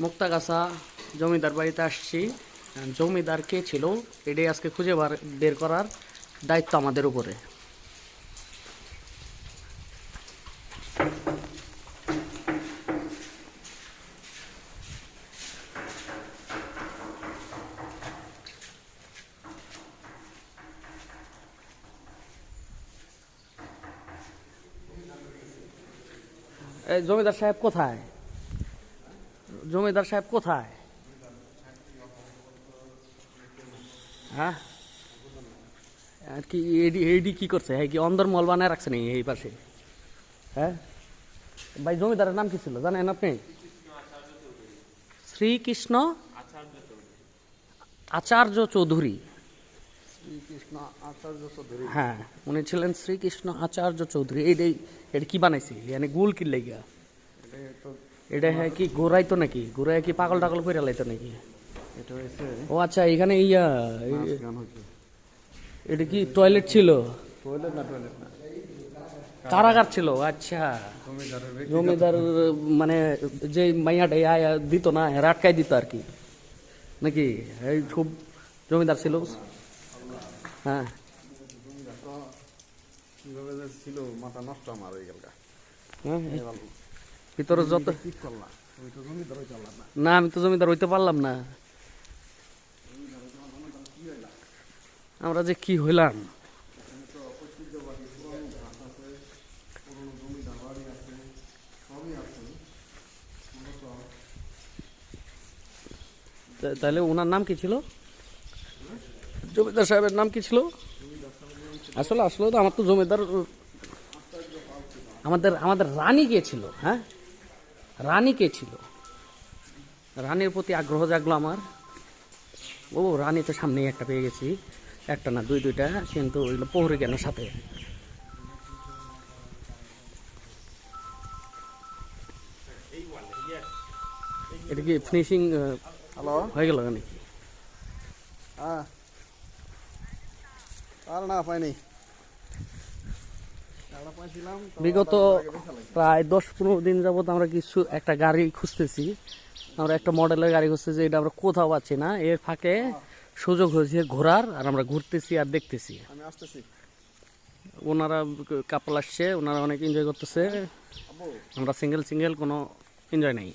মুক্তাগাছা জমিদার বাড়িতে আসছি। জমিদার কে ছিল এটাই আজকে খুঁজে বের করার দায়িত্ব আমাদের উপরে। এই জমিদার সাহেব কোথায়? জমিদার সাহেব কোথায়? হ্যাঁ, আর কি এইডি কি করছে? হ্যাঁ, কি অন্দর মল বানায় রাখছে নাকি এই পাশে? হ্যাঁ ভাই, জমিদারের নাম কি ছিল জানেন আপনি? শ্রীকৃষ্ণ আচার্য চৌধুরী। শ্রীকৃষ্ণ আচার্য চৌধুরী। হ্যাঁ, উনি ছিলেন শ্রীকৃষ্ণ আচার্য চৌধুরী। এইটাই, এটা কি বানাইছে মানে গুল কি লেগা? এটা হ্যাঁ কি গোড়াইতো নাকি? গোড়ায় কি পাগল টাগল করে লাইতো নাকি? এটা হয়েছে ও আচ্ছা, এখানে গান হয়েছে। এটা কি টয়লেট ছিল? টয়লেট না কারাগার ছিল। আচ্ছা, জমিদারের জমিদার মানে যে মাইয়াটা আয়া দিত না, আটকাই দিত আর কি, নাকি? এই খুব জমিদার ছিল। হ্যাঁ, কিভাবে যে ছিল মাথা নষ্ট আমার হয়ে গেল। হ্যাঁ, ভিতরে যত ঠিক করলাম, তুমি তো জমিদার হইতে পারলাম না। না, আমি তো জমিদার হইতে পারলাম না। আমরা যে কি হইলাম। তাহলে ওনার নাম কি ছিল? জমিদার সাহেবের নাম কি ছিল? আসলে আসলে তো আমার তো জমিদার, আমাদের আমাদের রানী কে ছিল? হ্যাঁ, রানী কে ছিল? রানীর প্রতি আগ্রহ জাগলো আমার। ও, রানী তো সামনেই একটা পেয়ে গেছি। একটা না, দুইটা, কিন্তু ওইগুলো পহরে কেন সাথে? এটা কি ফিনিশিং হ্যালো, হয়ে গেল নাকি? হ্যাঁ আর না পাইনি। বিগত প্রায় 10-15 দিন যাবত আমরা কিছু একটা গাড়ি খুঁজতেছি। আমরা একটা মডেলের গাড়ি খুঁজতেছি, এটা আমরা কোথাও পাচ্ছি না। এর ফাঁকে সুযোগ হয়েছে ঘোরার, আর আমরা ঘুরতেছি আর দেখতেছি। আমি আসতেছি। ওনারা কাপল আসছে, ওনারা অনেক এনজয় করতেছে। আমরা সিঙ্গেল কোনো এনজয় নাই।